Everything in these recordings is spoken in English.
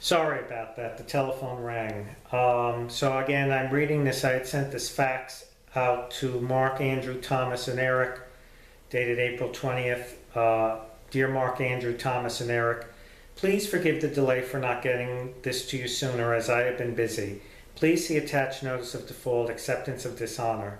Sorry about that, the telephone rang. So again, I'm reading this. I had sent this fax out to Mark, Andrew, Thomas, and Eric, dated April 20th. Dear Mark, Andrew, Thomas, and Eric, please forgive the delay for not getting this to you sooner, as I have been busy. Please see attached notice of default, acceptance of dishonor.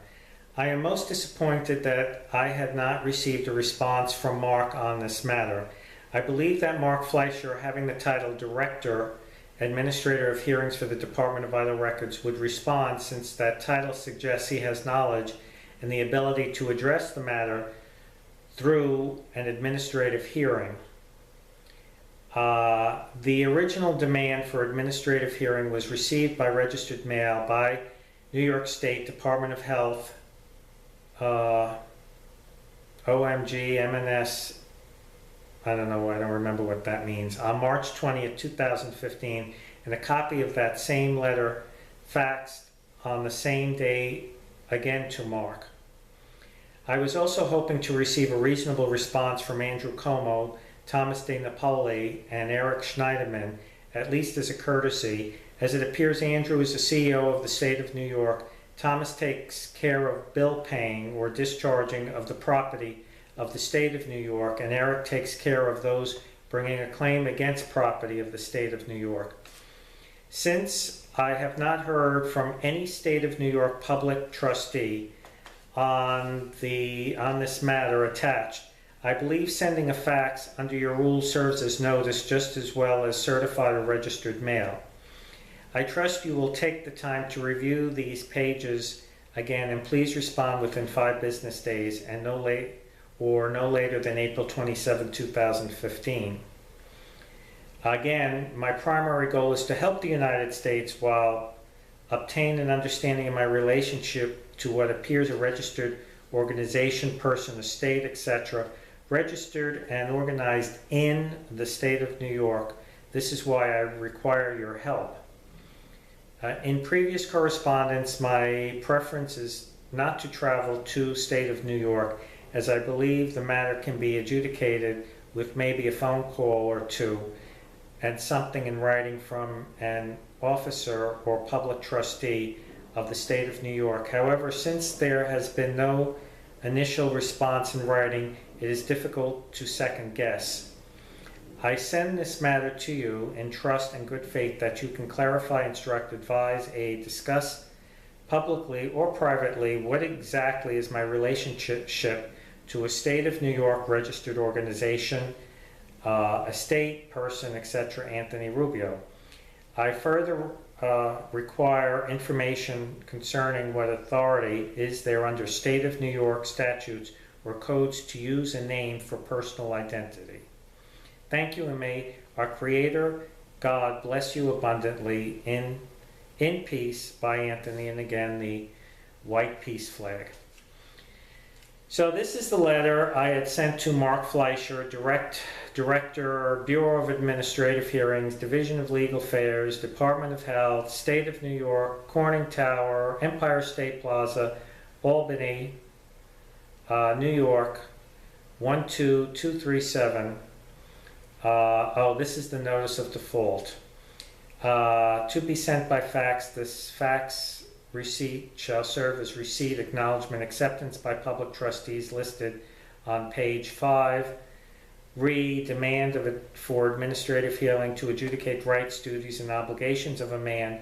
I am most disappointed that I had not received a response from Mark on this matter. I believe that Mark Fleischer, having the title Director, Administrator of Hearings for the Department of Vital Records, would respond, since that title suggests he has knowledge and the ability to address the matter through an administrative hearing. The original demand for administrative hearing was received by registered mail by New York State Department of Health, OMG, MNS, I don't remember what that means, on March 20th, 2015, and a copy of that same letter faxed on the same day again to Mark. I was also hoping to receive a reasonable response from Andrew Como, Thomas De Napoli, and Eric Schneiderman, at least as a courtesy. As it appears, Andrew is the CEO of the state of New York. Thomas takes care of bill paying or discharging of the property of the state of New York, and Eric takes care of those bringing a claim against property of the state of New York. Since I have not heard from any state of New York public trustee on this matter attached, I believe sending a fax under your rules serves as notice just as well as certified or registered mail. I trust you will take the time to review these pages again, and please respond within 5 business days and no later than April 27, 2015. Again, my primary goal is to help the United States while obtain an understanding of my relationship to what appears a registered organization, person, estate, etc., registered and organized in the state of New York. This is why I require your help. In previous correspondence, my preference is not to travel to state of New York, as I believe the matter can be adjudicated with maybe a phone call or two and something in writing from an officer or public trustee of the state of New York. However, since there has been no initial response in writing, it is difficult to second guess. I send this matter to you in trust and good faith that you can clarify, instruct, advise, aid, discuss publicly or privately what exactly is my relationship to a state of New York registered organization, a state, person, etc., Anthony Rubio. I further require information concerning what authority is there under state of New York statutes or codes to use a name for personal identity. Thank you, and may our Creator, God, bless you abundantly. In peace, by Anthony, and again the white peace flag. So this is the letter I had sent to Mark Fleischer, Director, Bureau of Administrative Hearings, Division of Legal Affairs, Department of Health, State of New York, Corning Tower, Empire State Plaza, Albany, New York, 12237. This is the notice of default. To be sent by fax. This fax receipt shall serve as receipt, acknowledgement, acceptance by public trustees listed on page 5. Demand for administrative hearing to adjudicate rights, duties, and obligations of a man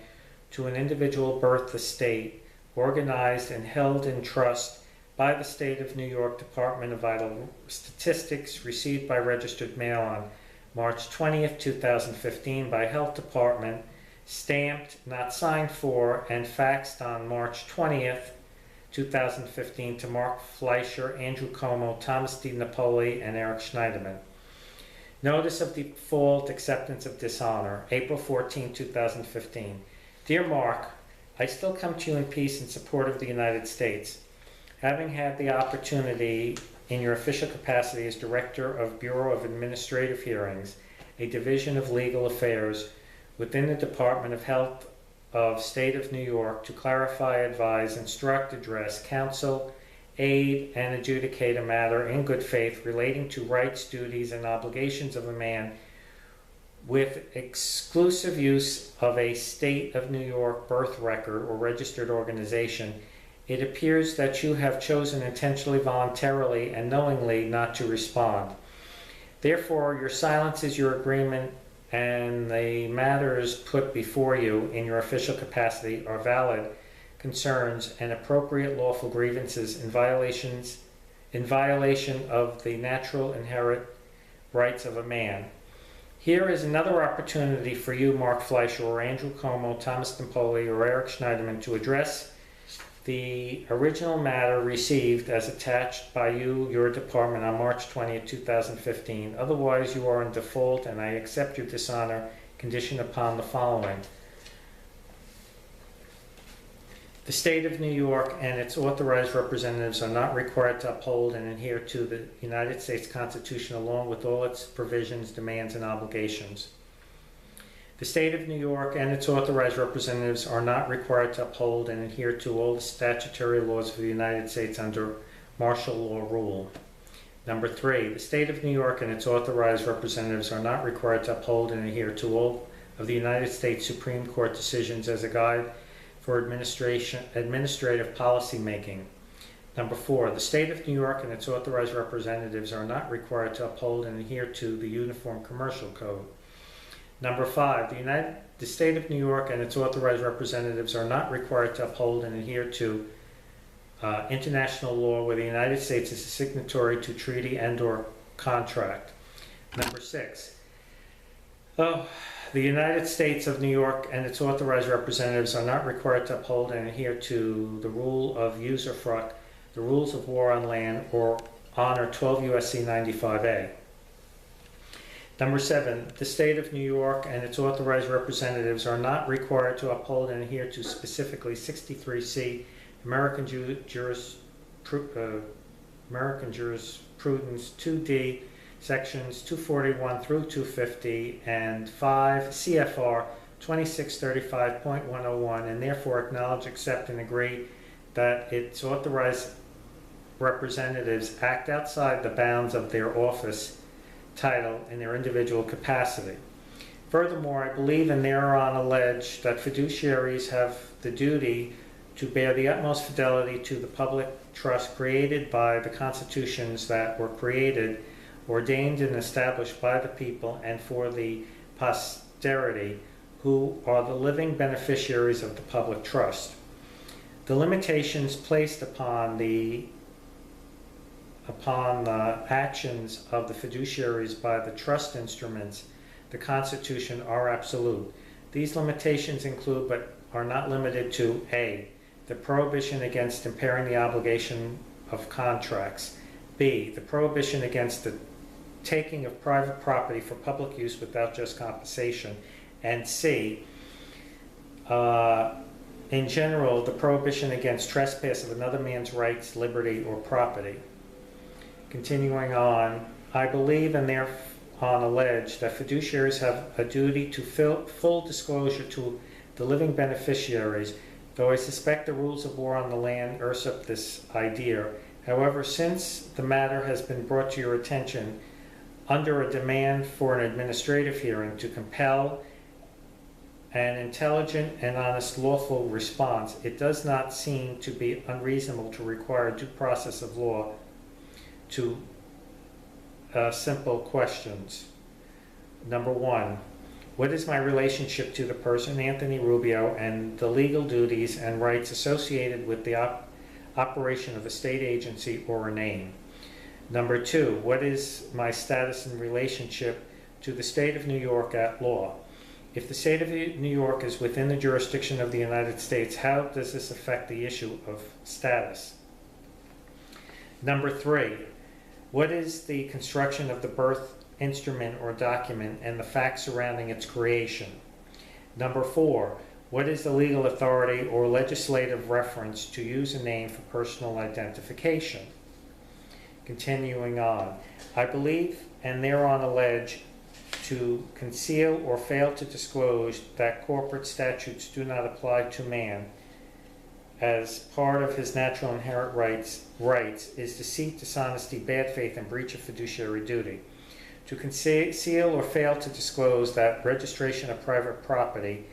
to an individual birth estate, organized and held in trust by the State of New York Department of Vital Statistics, received by registered mail on March 20th, 2015 by Health Department, stamped, not signed for, and faxed on March 20th, 2015 to Mark Fleischer, Andrew Como, Thomas De Napoli, and Eric Schneiderman. Notice of default, acceptance of dishonor, April 14, 2015. Dear Mark, I still come to you in peace in support of the United States. Having had the opportunity in your official capacity as Director of Bureau of Administrative Hearings, a division of legal affairs within the Department of Health of State of New York, to clarify, advise, instruct, address, counsel, aid, and adjudicate a matter in good faith relating to rights, duties, and obligations of a man with exclusive use of a state of New York birth record or registered organization, it appears that you have chosen intentionally, voluntarily, and knowingly not to respond. Therefore, your silence is your agreement, and the matters put before you in your official capacity are valid concerns and appropriate lawful grievances in violation of the natural inherent rights of a man. Here is another opportunity for you, Mark Fleischer, or Andrew Como, Thomas Napoli, or Eric Schneiderman, to address the original matter received as attached by you, your department, on March 20th, 2015. Otherwise, you are in default, and I accept your dishonor conditioned upon the following. The State of New York and its authorized representatives are not required to uphold and adhere to the United States Constitution along with all its provisions, demands, and obligations. The State of New York and its authorized representatives are not required to uphold and adhere to all the statutory laws of the United States under martial law rule. Number 3, the State of New York and its authorized representatives are not required to uphold and adhere to all of the United States Supreme Court decisions as a guide for administrative policy making. Number 4, the State of New York and its authorized representatives are not required to uphold and adhere to the Uniform Commercial Code. Number 5, the State of New York and its authorized representatives are not required to uphold and adhere to international law where the United States is a signatory to treaty and/or contract. Number 6, the United States of New York and its authorized representatives are not required to uphold and adhere to the rule of usufruct, the rules of war on land, or honor 12 U.S.C. 95A. Number 7, the State of New York and its authorized representatives are not required to uphold and adhere to specifically 63C American Jurisprudence 2D, Sections 241 through 250, and 5 CFR 2635.101, and therefore acknowledge, accept, and agree that its authorized representatives act outside the bounds of their office title in their individual capacity. Furthermore, I believe and thereon allege that fiduciaries have the duty to bear the utmost fidelity to the public trust created by the constitutions that were created, ordained and established by the people and for the posterity, who are the living beneficiaries of the public trust. The limitations placed upon the actions of the fiduciaries by the trust instruments, the Constitution, are absolute. These limitations include, but are not limited to: A, the prohibition against impairing the obligation of contracts; B, the prohibition against the taking of private property for public use without just compensation; and C, in general, the prohibition against trespass of another man's rights, liberty, or property. Continuing on, I believe and thereon allege that fiduciaries have a duty to full disclosure to the living beneficiaries, though I suspect the rules of war on the land usurp this idea. However, since the matter has been brought to your attention under a demand for an administrative hearing to compel an intelligent and honest lawful response, it does not seem to be unreasonable to require due process of law to simple questions. Number 1, what is my relationship to the person Anthony Rubio and the legal duties and rights associated with the operation of a state agency or a name? Number 2, what is my status in relationship to the State of New York at law? If the State of New York is within the jurisdiction of the United States, how does this affect the issue of status? Number 3, what is the construction of the birth instrument or document and the facts surrounding its creation? Number 4, what is the legal authority or legislative reference to use a name for personal identification? Continuing on, I believe and thereon allege to conceal or fail to disclose that corporate statutes do not apply to man as part of his natural inherent rights is deceit, dishonesty, bad faith, and breach of fiduciary duty. to conceal or fail to disclose that registration of private property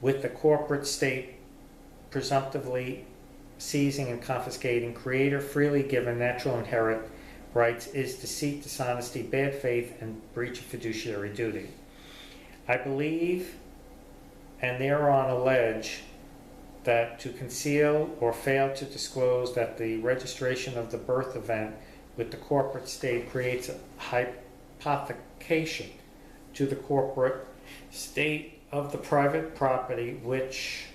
with the corporate state presumptively seizing and confiscating, create or freely given natural inherent rights is deceit, dishonesty, bad faith, and breach of fiduciary duty. I believe and thereon allege that to conceal or fail to disclose that the registration of the birth event with the corporate state creates a hypothecation to the corporate state of the private property which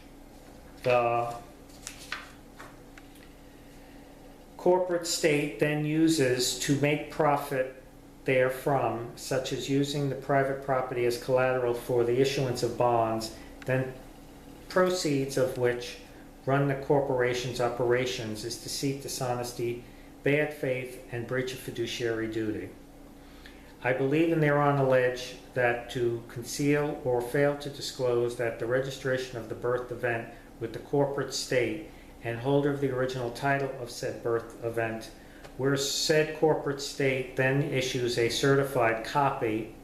the corporate state then uses to make profit therefrom, such as using the private property as collateral for the issuance of bonds, then proceeds of which run the corporation's operations is deceit, dishonesty, bad faith, and breach of fiduciary duty. I believe and thereon allege that to conceal or fail to disclose that the registration of the birth event with the corporate state and holder of the original title of said birth event, where said corporate state then issues a certified copy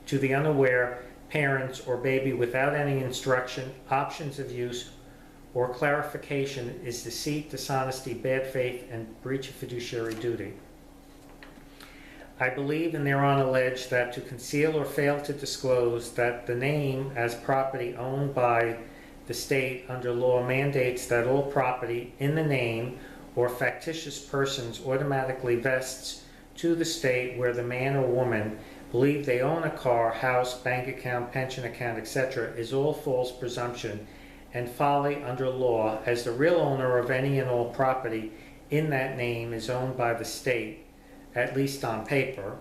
to the unaware parents or baby without any instruction, options of use, or clarification is deceit, dishonesty, bad faith, and breach of fiduciary duty. I believe and thereon allege that to conceal or fail to disclose that the name as property owned by the state under law mandates that all property in the name or factitious persons automatically vests to the state where the man or woman believe they own a car, house, bank account, pension account, etc. is all false presumption and folly under law, as the real owner of any and all property in that name is owned by the state, at least on paper.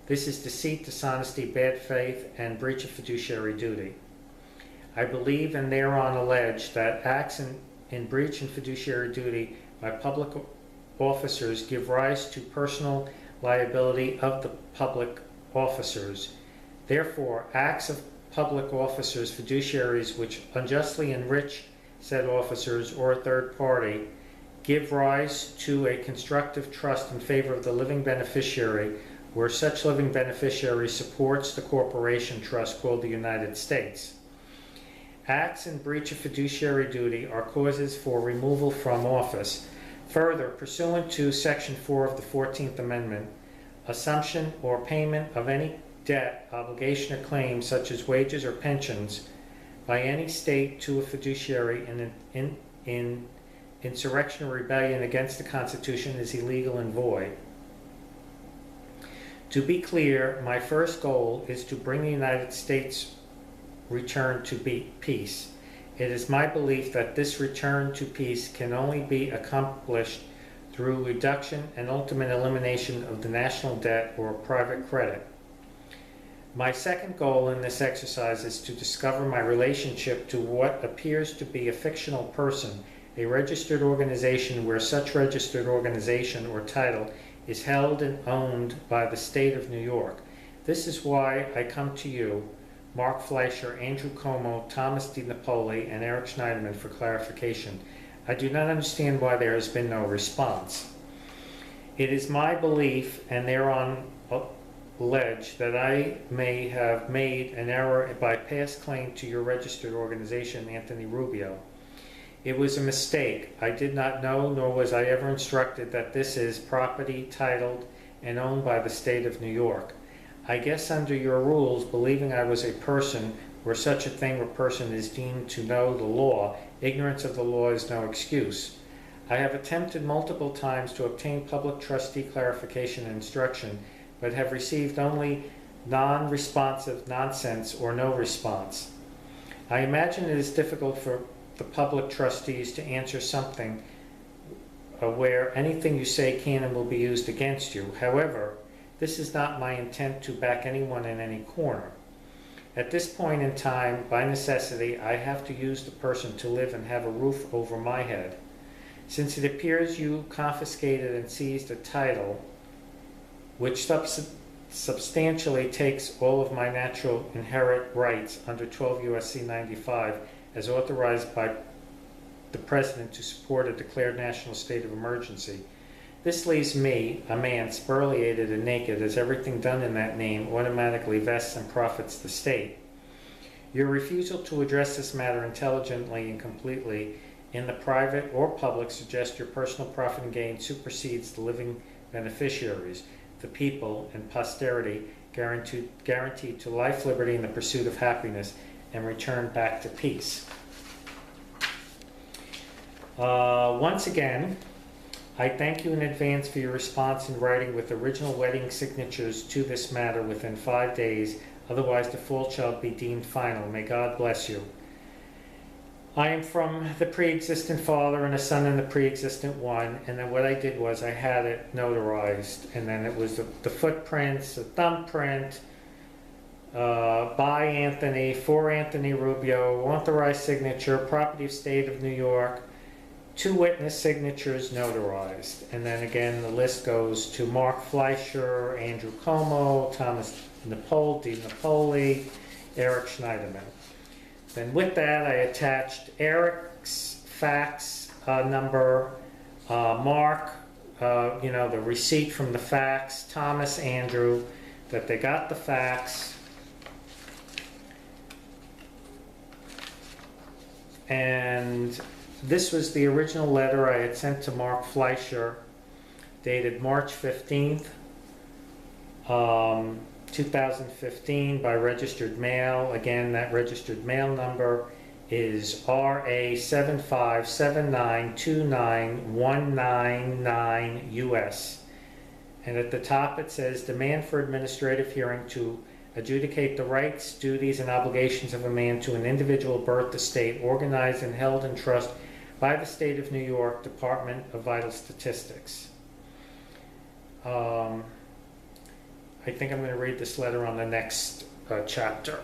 This is deceit, dishonesty, bad faith, and breach of fiduciary duty. I believe and thereon allege that acts in breach of fiduciary duty by public officers give rise to personal liability of the public officers. Therefore, acts of public officers, fiduciaries, which unjustly enrich said officers or a third party, give rise to a constructive trust in favor of the living beneficiary, where such living beneficiary supports the corporation trust called the United States. Acts in breach of fiduciary duty are causes for removal from office. Further, pursuant to Section 4 of the 14th Amendment, assumption or payment of any debt, obligation, or claim, such as wages or pensions, by any state to a fiduciary in insurrection or rebellion against the Constitution is illegal and void. To be clear, my first goal is to bring the United States return to peace. It is my belief that this return to peace can only be accomplished through reduction and ultimate elimination of the national debt or private credit. My second goal in this exercise is to discover my relationship to what appears to be a fictional person, a registered organization where such registered organization or title is held and owned by the state of New York. This is why I come to you, Mark Fleischer, Andrew Como, Thomas D. Napoli, and Eric Schneiderman for clarification. I do not understand why there has been no response. It is my belief, and thereon allege, that I may have made an error by past claim to your registered organization, Anthony Rubio. It was a mistake. I did not know, nor was I ever instructed, that this is property titled and owned by the state of New York. I guess under your rules, believing I was a person where such a thing or person is deemed to know the law, ignorance of the law is no excuse. I have attempted multiple times to obtain public trustee clarification and instruction, but have received only non-responsive nonsense or no response. I imagine it is difficult for the public trustees to answer something where anything you say can and will be used against you. However, this is not my intent to back anyone in any corner. At this point in time, by necessity, I have to use the person to live and have a roof over my head. Since it appears you confiscated and seized a title which substantially takes all of my natural inherent rights under 12 U.S.C. 95 as authorized by the President to support a declared national state of emergency, This leaves me, a man, spoliated and naked, as everything done in that name automatically vests and profits the state. Your refusal to address this matter intelligently and completely in the private or public suggests your personal profit and gain supersedes the living beneficiaries, the people and posterity, guaranteed to life, liberty, and the pursuit of happiness, and return back to peace. Once again, I thank you in advance for your response in writing with original wedding signatures to this matter within 5 days. Otherwise, the fault shall be deemed final. May God bless you. I am from the pre-existent father and a son in the pre-existent one. And then what I did was I had it notarized. And then it was the footprints, the thumbprint, by Anthony, for Anthony Rubio, authorized signature, property of state of New York, 2 witness signatures notarized. And then again, the list goes to Mark Fleischer, Andrew Como, Thomas Di Napoli, Eric Schneiderman. Then with that, I attached Eric's fax number, Mark, the receipt from the fax, Thomas, Andrew, that they got the fax. And this was the original letter I had sent to Mark Fleischer, dated March 15th, 2015, by registered mail. Again, that registered mail number is RA757929199US. And at the top it says, demand for administrative hearing to adjudicate the rights, duties, and obligations of a man to an individual birth estate organized and held in trust by the State of New York Department of Vital Statistics. I think I'm going to read this letter on the next chapter.